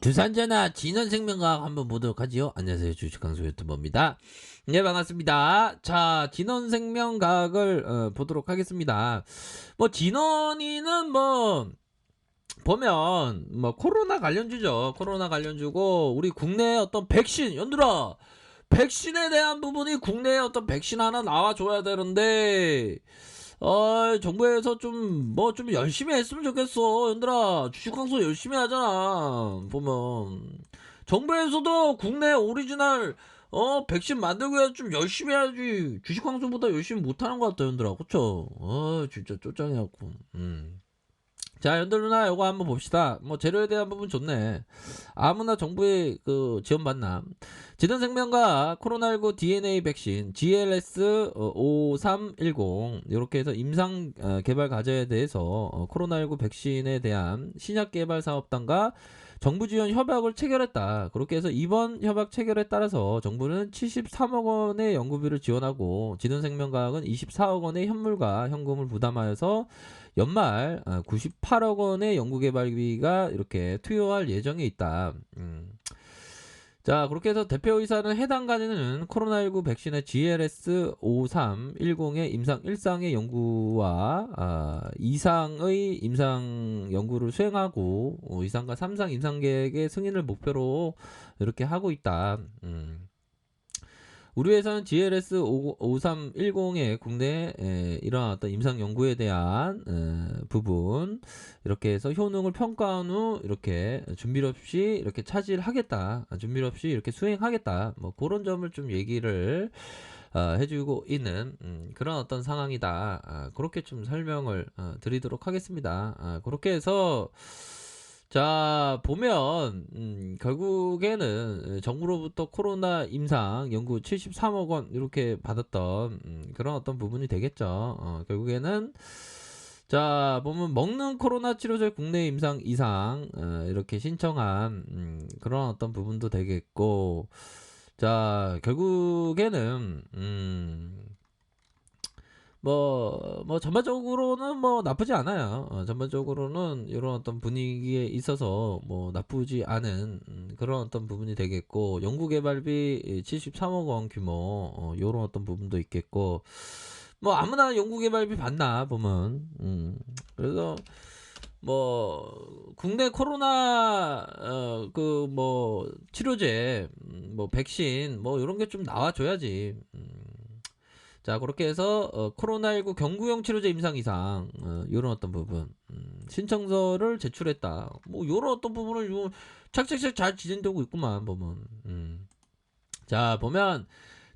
두산전화 진원생명과학 한번 보도록 하지요. 안녕하세요, 주식강수 유튜버입니다. 네, 반갑습니다. 자, 진원생명과학을 보도록 하겠습니다. 뭐 진원이는 뭐 보면 뭐 코로나 관련주죠. 코로나 관련주고 우리 국내 어떤 백신 연들아 백신에 대한 부분이 국내에 어떤 백신 하나 나와줘야 되는데 정부에서 좀 뭐 좀 열심히 했으면 좋겠어. 연들아 주식 광수 열심히 하잖아. 보면 정부에서도 국내 오리지널 백신 만들고 해서 좀 열심히 해야지. 주식 광수보다 열심히 못하는 것 같다, 연들아. 그쵸? 진짜 쪼짱해갖고. 자, 연들 누나 요거 한번 봅시다. 뭐 재료에 대한 부분 좋네. 아무나 정부의 그 지원 받나. 진원생명과 코로나19 DNA 백신 GLS 5310 이렇게 해서 임상 개발 과제에 대해서 코로나19 백신에 대한 신약 개발 사업단과 정부 지원 협약을 체결했다. 그렇게 해서 이번 협약 체결에 따라서 정부는 73억 원의 연구비를 지원하고 진원생명과학은 24억 원의 현물과 현금을 부담하여서 연말 98억 원의 연구개발비가 이렇게 투여할 예정에 있다. 자, 그렇게 해서 대표이사는 해당 과제는 코로나19 백신의 GLS 5310의 임상 1상의 연구와 이상의 임상 연구를 수행하고 2상과 3상 임상 계획의 승인을 목표로 이렇게 하고 있다. 우리 회사는 GLS 5310의 국내 이러한 어떤 임상 연구에 대한 부분 이렇게 해서 효능을 평가한 후 이렇게 준비 없이 이렇게 차질하겠다. 준비 없이 이렇게 수행하겠다. 뭐 그런 점을 좀 얘기를 해주고 있는 그런 어떤 상황이다. 그렇게 좀 설명을 드리도록 하겠습니다. 그렇게 해서 자, 보면 결국에는 정부로부터 코로나 임상 연구 73억 원 이렇게 받았던 그런 어떤 부분이 되겠죠. 결국에는 자, 보면 먹는 코로나 치료제 국내 임상 이상 이렇게 신청한 그런 어떤 부분도 되겠고, 자, 결국에는 뭐 전반적으로는 뭐 나쁘지 않아요. 전반적으로는 이런 어떤 분위기에 있어서 뭐 나쁘지 않은 그런 어떤 부분이 되겠고, 연구개발비 73억 원 규모 요런 어떤 부분도 있겠고, 뭐 아무나 연구개발비 받나 보면. 그래서 뭐 국내 코로나 그 뭐 치료제 뭐 백신 뭐 이런 게 좀 나와줘야지. 자, 그렇게 해서 코로나19 경구용 치료제 임상 이상 이런 어떤 부분 신청서를 제출했다. 뭐 이런 어떤 부분을 요 착착착 잘 진행되고 있구만 보면. 자, 보면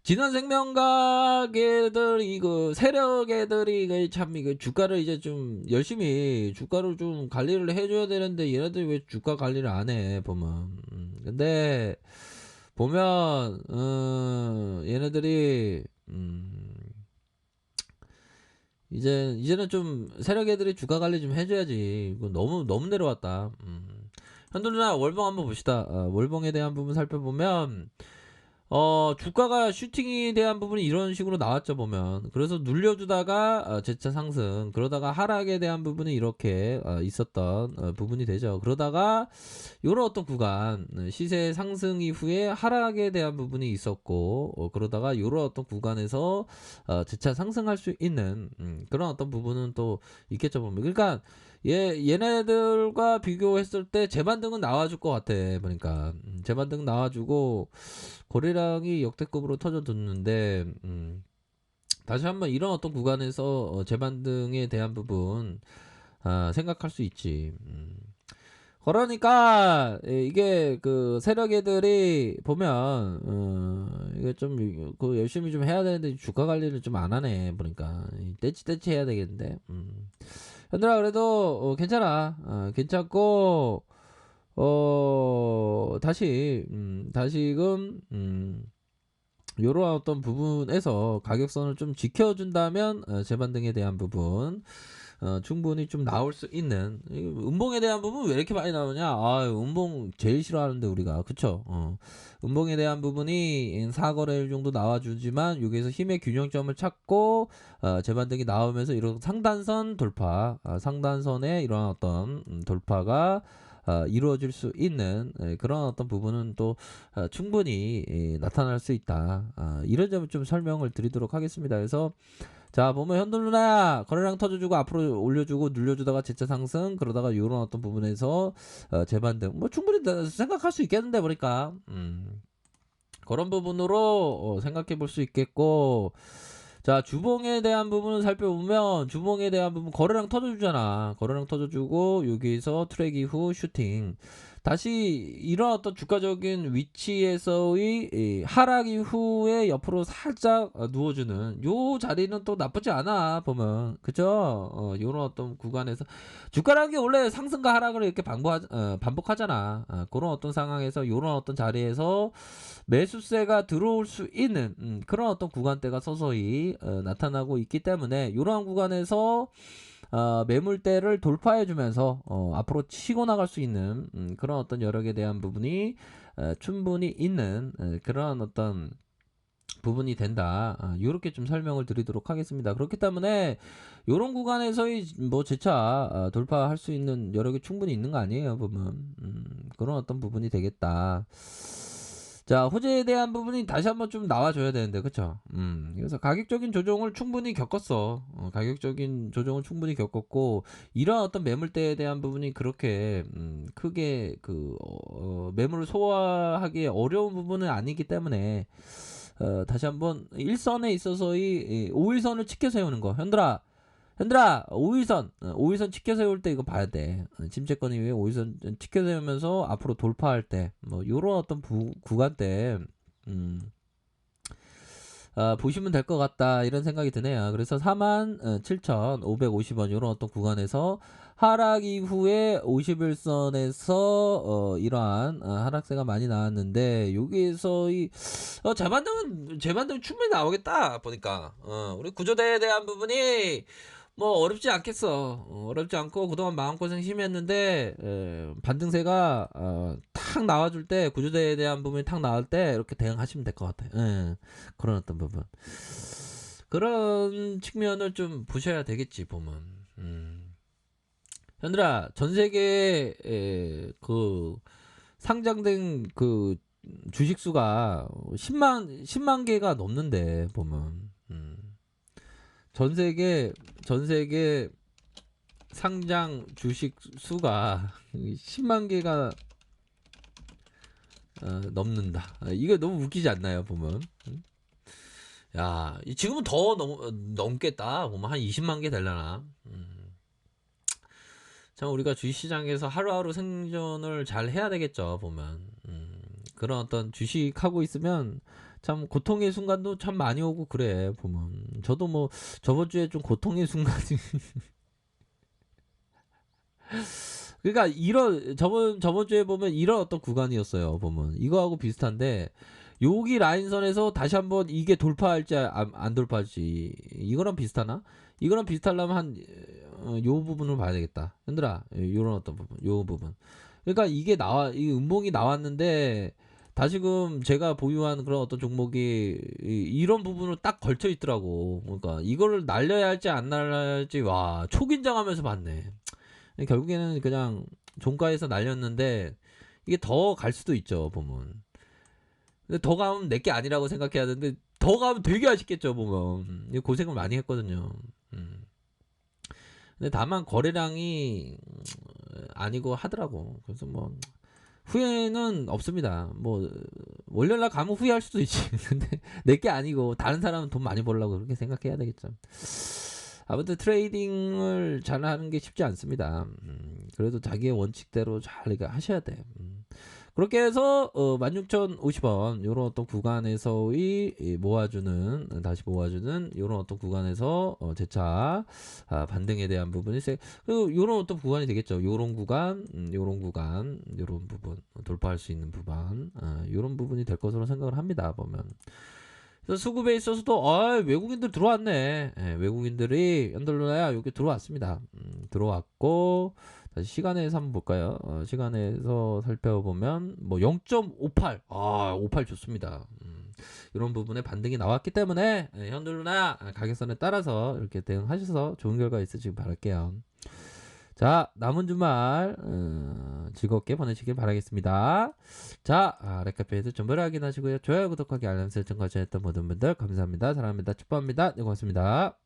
진원생명가게들 이거 세력애들이 참 이거 주가를 이제 좀 열심히 주가를 좀 관리를 해줘야 되는데 얘네들 왜 주가 관리를 안 해 보면. 근데 보면 얘네들이 이제는 좀 세력 애들이 주가 관리 좀 해줘야지. 이거 너무 내려왔다. 현도 누나 월봉 한번 봅시다. 월봉에 대한 부분 살펴보면 주가가 슈팅에 대한 부분이 이런 식으로 나왔죠 보면. 그래서 눌려주다가 재차 상승, 그러다가 하락에 대한 부분이 이렇게 있었던 부분이 되죠. 그러다가 요런 어떤 구간 시세 상승 이후에 하락에 대한 부분이 있었고, 그러다가 요런 어떤 구간에서 재차 상승할 수 있는 그런 어떤 부분은 또 있겠죠 보면. 그러니까 얘네들과 비교했을 때 재반등은 나와줄 것 같아 보니까. 재반등 나와주고 거래량이 역대급으로 터져줬는데 다시 한번 이런 어떤 구간에서 재반등에 대한 부분 생각할 수 있지. 그러니까 이게 그 세력애들이 보면 이게 좀 그 열심히 좀 해야 되는데 주가 관리를 좀 안 하네 보니까. 떼치 해야 되겠는데. 현들아 그래도 괜찮아. 괜찮고 다시금 요런 어떤 부분에서 가격선을 좀 지켜준다면 재반등에 대한 부분 충분히 좀 나올 수 있는. 음봉에 대한 부분 왜 이렇게 많이 나오냐. 음봉 제일 싫어하는데 우리가. 그쵸. 음봉에 대한 부분이 4거래일 정도 나와주지만 여기에서 힘의 균형점을 찾고 재반등이 나오면서 이런 상단선 돌파, 상단선의 이런 어떤 돌파가 이루어질 수 있는 그런 어떤 부분은 또 충분히 나타날 수 있다. 이런 점을 좀 설명을 드리도록 하겠습니다. 그래서 자 보면 현돈 누나야 거래량 터져주고 앞으로 올려주고 늘려주다가 재차 상승 그러다가 이런 어떤 부분에서 재반등 뭐 충분히 생각할 수 있겠는데 보니까 그런 부분으로 생각해 볼 수 있겠고 자 주봉에 대한 부분을 살펴보면 주봉에 대한 부분 거래량 터져주잖아. 거래량 터져주고 여기서 트랙 이후 슈팅 다시 이런 어떤 주가적인 위치에서의 하락 이후에 옆으로 살짝 누워주는 요 자리는 또 나쁘지 않아 보면 그죠? 요런 어떤 구간에서 주가라는 게 원래 상승과 하락을 이렇게 반복하잖아. 그런 어떤 상황에서 요런 어떤 자리에서 매수세가 들어올 수 있는 그런 어떤 구간대가 서서히 나타나고 있기 때문에 이러한 구간에서 매물대를 돌파해주면서 앞으로 치고 나갈 수 있는 그런 어떤 여력에 대한 부분이 충분히 있는 그런 어떤 부분이 된다. 이렇게 좀 설명을 드리도록 하겠습니다. 그렇기 때문에 이런 구간에서의 뭐 재차 돌파할 수 있는 여력이 충분히 있는 거 아니에요, 보면. 그런 어떤 부분이 되겠다. 자, 호재에 대한 부분이 다시 한번 좀 나와줘야 되는데, 그쵸? 그래서 가격적인 조정을 충분히 겪었어. 가격적인 조정을 충분히 겪었고, 이런 어떤 매물대에 대한 부분이 그렇게, 크게, 매물을 소화하기 어려운 부분은 아니기 때문에, 다시 한번 일선에 있어서의 5일선을 치켜 세우는 거. 현들아 5일선 치켜 세울 때 이거 봐야 돼. 침체권 이후에 5일선 치켜 세우면서 앞으로 돌파할 때 뭐 요런 어떤 구간 때 보시면 될 것 같다 이런 생각이 드네요. 그래서 47,550원 요런 어떤 구간에서 하락 이후에 51선에서 이러한 하락세가 많이 나왔는데 여기에서 이 재반등은 충분히 나오겠다 보니까 우리 구조대에 대한 부분이 뭐 어렵지 않겠어. 어렵지 않고 그동안 마음고생 심했는데 반등세가 탁 나와줄 때 구조대에 대한 부분이 탁 나올 때 이렇게 대응하시면 될 것 같아요. 그런 어떤 부분 그런 측면을 좀 보셔야 되겠지 보면. 현들아 전 세계에 그 상장된 그 주식 수가 10만 개가 넘는데 보면 전 세계 상장 주식 수가 10만 개가 넘는다. 이거 너무 웃기지 않나요, 보면? 야, 지금은 더 넘겠다. 보면 한 20만 개 되려나. 참 우리가 주식시장에서 하루하루 생존을 잘 해야 되겠죠, 보면. 그런 어떤 주식하고 있으면 참 고통의 순간도 참 많이 오고 그래, 보면. 저도 뭐 저번 주에 좀 고통의 순간이 그러니까 이런 저번 주에 보면 이런 어떤 구간이었어요. 보면 이거하고 비슷한데 여기 라인선에서 다시 한번 이게 돌파할지 안 돌파할지 이거랑 비슷하나? 이거랑 비슷하려면 한 요 부분을 봐야 되겠다. 얘들아, 요런 어떤 부분, 요 부분. 그러니까 이 음봉이 나왔는데 다시금 제가 보유한 그런 어떤 종목이 이런 부분으로 딱 걸쳐 있더라고. 그러니까 이거를 날려야 할지 안 날려야 할지 와 초긴장하면서 봤네. 결국에는 그냥 종가에서 날렸는데 이게 더 갈 수도 있죠 보면. 근데 더 가면 내게 아니라고 생각해야 되는데 더 가면 되게 아쉽겠죠 보면. 이거 고생을 많이 했거든요. 근데 다만 거래량이 아니고 하더라고. 그래서 뭐 후회는 없습니다. 뭐 월요일날 가면 후회할 수도 있지. 근데 내게 아니고 다른 사람은 돈 많이 벌려고 그렇게 생각해야 되겠죠. 아무튼 트레이딩을 잘 하는 게 쉽지 않습니다. 그래도 자기의 원칙대로 잘 하셔야 돼. 그렇게 해서 16,050원 요런 어떤 구간에서의 다시 모아주는 요런 어떤 구간에서 재차 반등에 대한 부분이 요런 어떤 구간이 되겠죠. 요런 구간 요런 부분 돌파할 수 있는 부분 요런 부분이 될 것으로 생각을 합니다. 보면 그래서 수급에 있어서도 외국인들 들어왔네. 외국인들이 연달로야 여기 들어왔습니다. 들어왔고 다시 시간에서 한번 볼까요? 시간에서 살펴보면 뭐 0.58, 58 좋습니다. 이런 부분에 반등이 나왔기 때문에 현들로나 가격선에 따라서 이렇게 대응하셔서 좋은 결과 있으시길 바랄게요. 자, 남은 주말 즐겁게 보내시길 바라겠습니다. 자, 랩카페에서 정보를 확인하시고요. 좋아요, 구독하기, 알람 설정까지 했던 모든 분들 감사합니다. 사랑합니다. 축복합니다. 네, 고맙습니다.